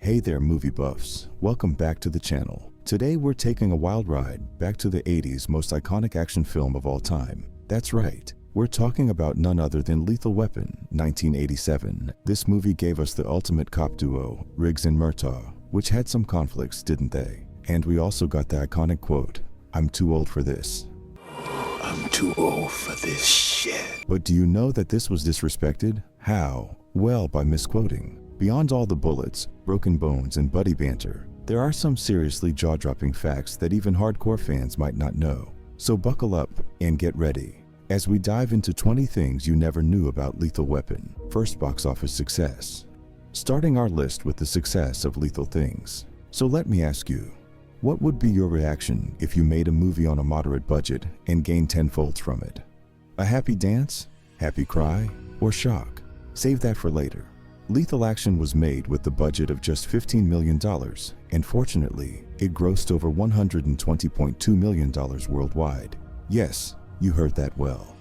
Hey there movie buffs, welcome back to the channel. Today we're taking a wild ride back to the 80s most iconic action film of all time. That's right, we're talking about none other than Lethal Weapon, 1987. This movie gave us the ultimate cop duo, Riggs and Murtaugh, which had some conflicts, didn't they? And we also got the iconic quote, "I'm too old for this." I'm too old for this shit. But do you know that this was disrespected? How? Well, by misquoting. Beyond all the bullets, broken bones, and buddy banter, there are some seriously jaw-dropping facts that even hardcore fans might not know. So buckle up and get ready as we dive into 20 things you never knew about Lethal Weapon. First, box office success. Starting our list with the success of Lethal Things. So let me ask you, what would be your reaction if you made a movie on a moderate budget and gained tenfold from it? A happy dance? Happy cry? Or shock? Save that for later. Lethal Action was made with the budget of just $15 million, and fortunately, it grossed over $120.2 million worldwide. Yes, you heard that well.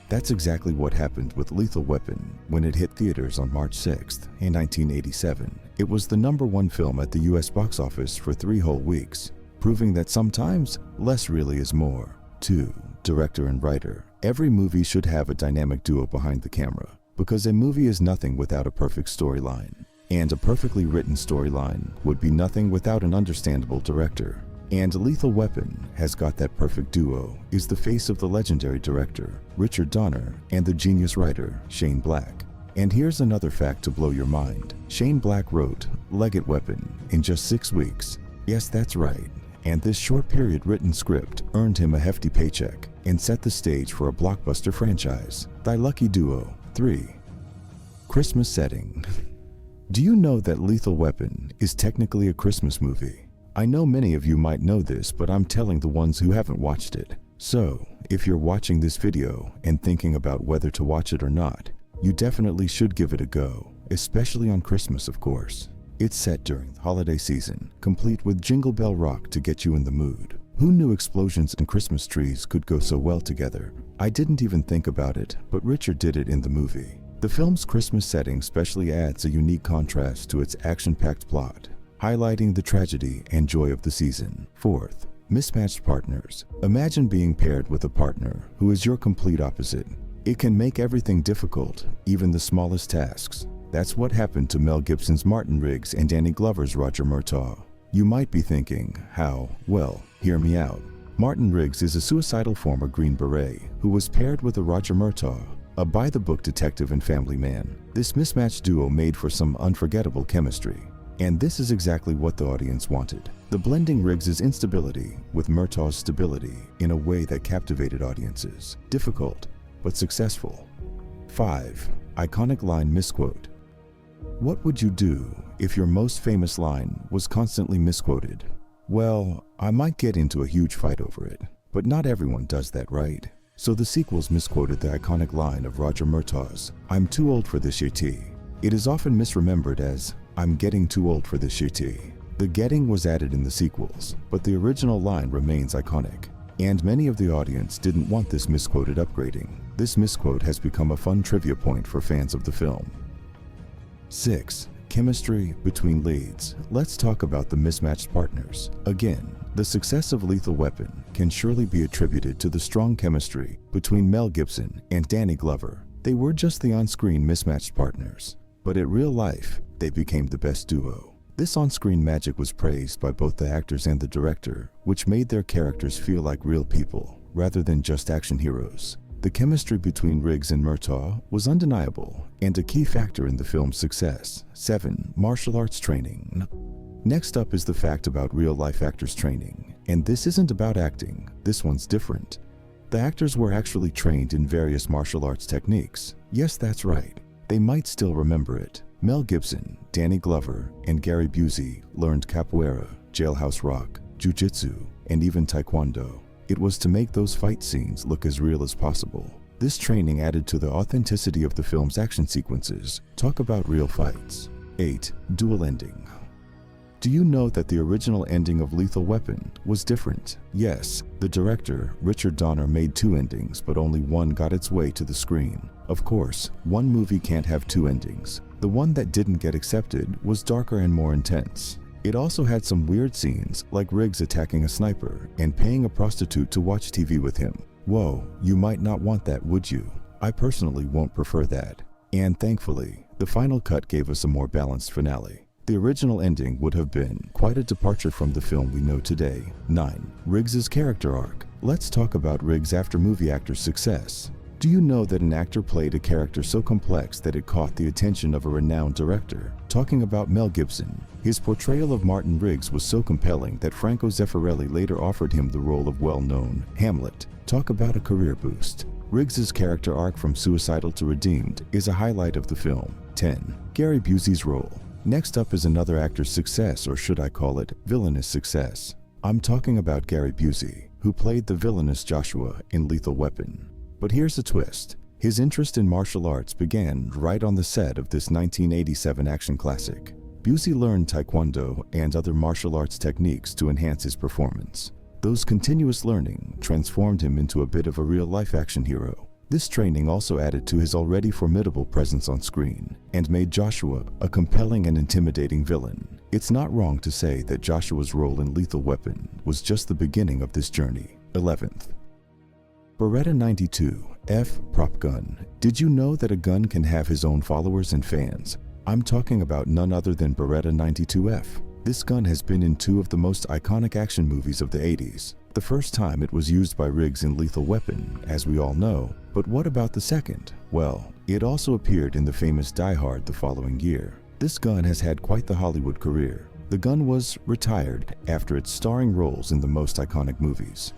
That's exactly what happened with Lethal Weapon when it hit theaters on March 6th in 1987. It was the #1 film at the US box office for 3 whole weeks, proving that sometimes less really is more. 2. Director and writer. Every movie should have a dynamic duo behind the camera, because a movie is nothing without a perfect storyline. And a perfectly written storyline would be nothing without an understandable director. And Lethal Weapon has got that perfect duo, is the face of the legendary director, Richard Donner, and the genius writer, Shane Black. And here's another fact to blow your mind. Shane Black wrote Legged Weapon in just 6 weeks. Yes, that's right. And this short period written script earned him a hefty paycheck and set the stage for a blockbuster franchise, Thy Lucky Duo. 3. Christmas setting. Do you know that Lethal Weapon is technically a Christmas movie? I know many of you might know this, but I'm telling the ones who haven't watched it. So, if you're watching this video and thinking about whether to watch it or not, you definitely should give it a go, especially on Christmas, of course. It's set during the holiday season, complete with Jingle Bell Rock to get you in the mood. Who knew explosions and Christmas trees could go so well together? I didn't even think about it, but Richard did it in the movie. The film's Christmas setting specially adds a unique contrast to its action-packed plot, highlighting the tragedy and joy of the season. 4th, mismatched partners. Imagine being paired with a partner who is your complete opposite. It can make everything difficult, even the smallest tasks. That's what happened to Mel Gibson's Martin Riggs and Danny Glover's Roger Murtaugh. You might be thinking, how? Well, hear me out. Martin Riggs is a suicidal former Green Beret who was paired with a Roger Murtaugh, a by-the-book detective and family man. This mismatched duo made for some unforgettable chemistry. And this is exactly what the audience wanted. The blending Riggs' instability with Murtaugh's stability in a way that captivated audiences. Difficult, but successful. 5. Iconic line misquote. What would you do if your most famous line was constantly misquoted? Well, I might get into a huge fight over it, but not everyone does that, right? So the sequels misquoted the iconic line of Roger Murtaugh's, "I'm too old for this shit." It is often misremembered as, "I'm getting too old for this shit." The getting was added in the sequels, but the original line remains iconic. And many of the audience didn't want this misquoted upgrading. This misquote has become a fun trivia point for fans of the film. 6. Chemistry between leads. Let's talk about the mismatched partners. Again, the success of Lethal Weapon can surely be attributed to the strong chemistry between Mel Gibson and Danny Glover. They were just the on-screen mismatched partners, but in real life, they became the best duo. This on-screen magic was praised by both the actors and the director, which made their characters feel like real people, rather than just action heroes. The chemistry between Riggs and Murtaugh was undeniable and a key factor in the film's success. 7. Martial arts training. Next up is the fact about real-life actors training. And this isn't about acting, this one's different. The actors were actually trained in various martial arts techniques. Yes, that's right. They might still remember it. Mel Gibson, Danny Glover, and Cary Busey learned capoeira, jailhouse rock, jiu-jitsu, and even taekwondo. It was to make those fight scenes look as real as possible. This training added to the authenticity of the film's action sequences. Talk about real fights. 8. Dual ending. Do you know that the original ending of Lethal Weapon was different? Yes, the director, Richard Donner, made 2 endings, but only one got its way to the screen. Of course, one movie can't have 2 endings, The one that didn't get accepted was darker and more intense. It also had some weird scenes, like Riggs attacking a sniper and paying a prostitute to watch TV with him. Whoa, you might not want that, would you? I personally won't prefer that. And thankfully, the final cut gave us a more balanced finale. The original ending would have been quite a departure from the film we know today. 9. Riggs's character arc. Let's talk about Riggs after movie actor's success. Do you know that an actor played a character so complex that it caught the attention of a renowned director? Talking about Mel Gibson. His portrayal of Martin Riggs was so compelling that Franco Zeffirelli later offered him the role of well-known Hamlet. Talk about a career boost. Riggs's character arc from suicidal to redeemed is a highlight of the film. 10. Cary Busey's role. Next up is another actor's success, or should I call it villainous success. I'm talking about Cary Busey, who played the villainous Joshua in Lethal Weapon. But here's the twist. His interest in martial arts began right on the set of this 1987 action classic. Busey learned Taekwondo and other martial arts techniques to enhance his performance. Those continuous learning transformed him into a bit of a real-life action hero. This training also added to his already formidable presence on screen and made Joshua a compelling and intimidating villain. It's not wrong to say that Joshua's role in Lethal Weapon was just the beginning of this journey. 11th. Beretta 92 F prop gun. Did you know that a gun can have his own followers and fans? I'm talking about none other than Beretta 92F. This gun has been in two of the most iconic action movies of the 80s. The first time it was used by Riggs in Lethal Weapon, as we all know. But what about the second? Well, it also appeared in the famous Die Hard the following year. This gun has had quite the Hollywood career. The gun was retired after its starring roles in the most iconic movies.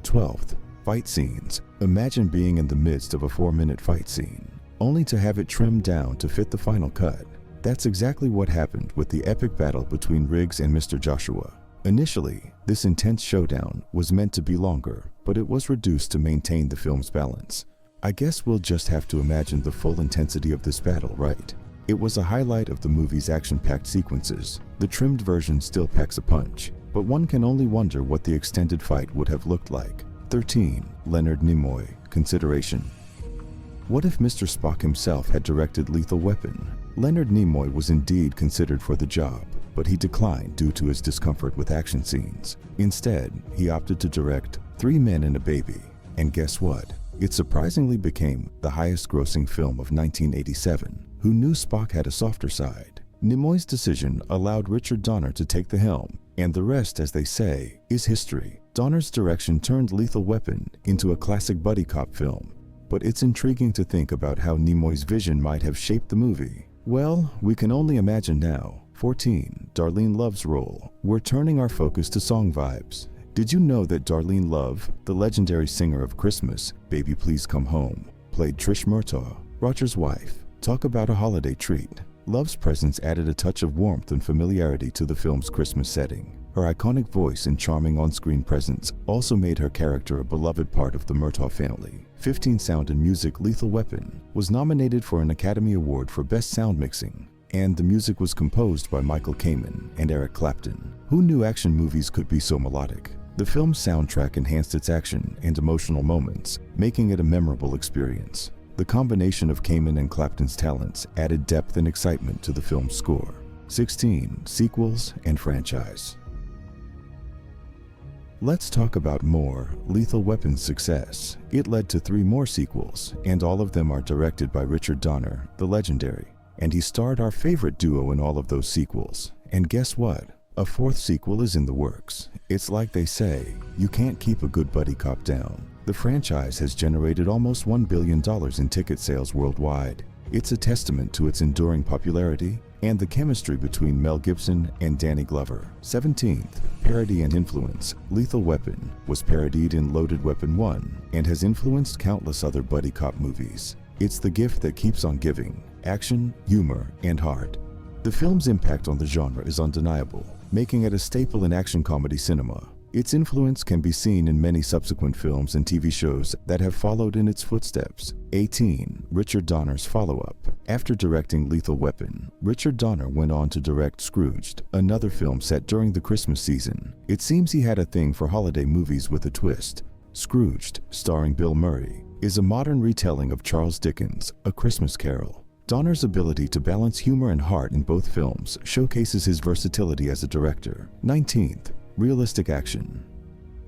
12th. Fight scenes. Imagine being in the midst of a 4-minute fight scene, only to have it trimmed down to fit the final cut. That's exactly what happened with the epic battle between Riggs and Mr. Joshua. Initially, this intense showdown was meant to be longer, but it was reduced to maintain the film's balance. I guess we'll just have to imagine the full intensity of this battle, right? It was a highlight of the movie's action-packed sequences. The trimmed version still packs a punch, but one can only wonder what the extended fight would have looked like. 13. Leonard Nimoy. Consideration. What if Mr. Spock himself had directed Lethal Weapon? Leonard Nimoy was indeed considered for the job, but he declined due to his discomfort with action scenes. Instead, he opted to direct 3 Men and a Baby. And guess what? It surprisingly became the highest-grossing film of 1987. Who knew Spock had a softer side? Nimoy's decision allowed Richard Donner to take the helm, and the rest, as they say, is history. Donner's direction turned Lethal Weapon into a classic buddy cop film. But it's intriguing to think about how Nimoy's vision might have shaped the movie. Well, we can only imagine now. 14. Darlene Love's role. We're turning our focus to song vibes. Did you know that Darlene Love, the legendary singer of Christmas, Baby Please Come Home, played Trish Murtaugh, Roger's wife? Talk about a holiday treat. Love's presence added a touch of warmth and familiarity to the film's Christmas setting. Her iconic voice and charming on-screen presence also made her character a beloved part of the Murtaugh family. 15. Sound and Music. Lethal Weapon was nominated for an Academy Award for Best Sound Mixing, and the music was composed by Michael Kamen and Eric Clapton. Who knew action movies could be so melodic? The film's soundtrack enhanced its action and emotional moments, making it a memorable experience. The combination of Kamen and Clapton's talents added depth and excitement to the film's score. 16. Sequels and franchise. Let's talk about more Lethal Weapon's success. It led to 3 more sequels, and all of them are directed by Richard Donner, the legendary. And he starred our favorite duo in all of those sequels. And guess what? A 4th sequel is in the works. It's like they say, you can't keep a good buddy cop down. The franchise has generated almost $1 billion in ticket sales worldwide. It's a testament to its enduring popularity and the chemistry between Mel Gibson and Danny Glover. 17th. Parody and influence. Lethal Weapon was parodied in Loaded Weapon 1 and has influenced countless other buddy cop movies. It's the gift that keeps on giving. Action, humor, and heart. The film's impact on the genre is undeniable, making it a staple in action comedy cinema. Its influence can be seen in many subsequent films and TV shows that have followed in its footsteps. 18. Richard Donner's follow-up. After directing Lethal Weapon, Richard Donner went on to direct Scrooged, another film set during the Christmas season. It seems he had a thing for holiday movies with a twist. Scrooged, starring Bill Murray, is a modern retelling of Charles Dickens' A Christmas Carol. Donner's ability to balance humor and heart in both films showcases his versatility as a director. 19th, realistic action.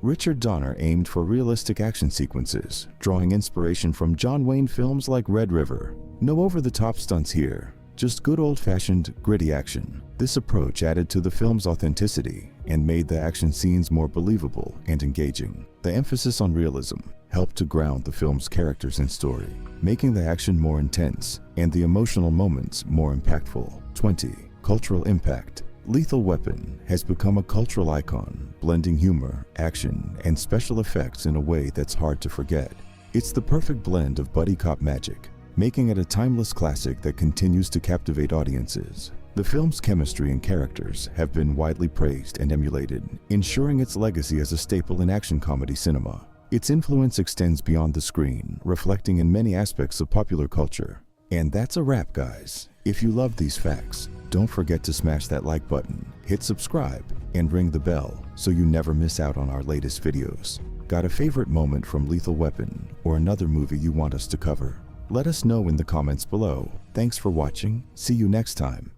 Richard Donner aimed for realistic action sequences, drawing inspiration from John Wayne films like Red River. No over-the-top stunts here, just good old-fashioned, gritty action. This approach added to the film's authenticity and made the action scenes more believable and engaging. The emphasis on realism helped to ground the film's characters and story, making the action more intense and the emotional moments more impactful. 20. Cultural impact. Lethal Weapon has become a cultural icon, blending humor, action, and special effects in a way that's hard to forget. It's the perfect blend of buddy cop magic, making it a timeless classic that continues to captivate audiences. The film's chemistry and characters have been widely praised and emulated, ensuring its legacy as a staple in action comedy cinema. Its influence extends beyond the screen, reflecting in many aspects of popular culture. And that's a wrap, guys. If you love these facts, don't forget to smash that like button, hit subscribe, and ring the bell so you never miss out on our latest videos. Got a favorite moment from Lethal Weapon or another movie you want us to cover? Let us know in the comments below. Thanks for watching. See you next time.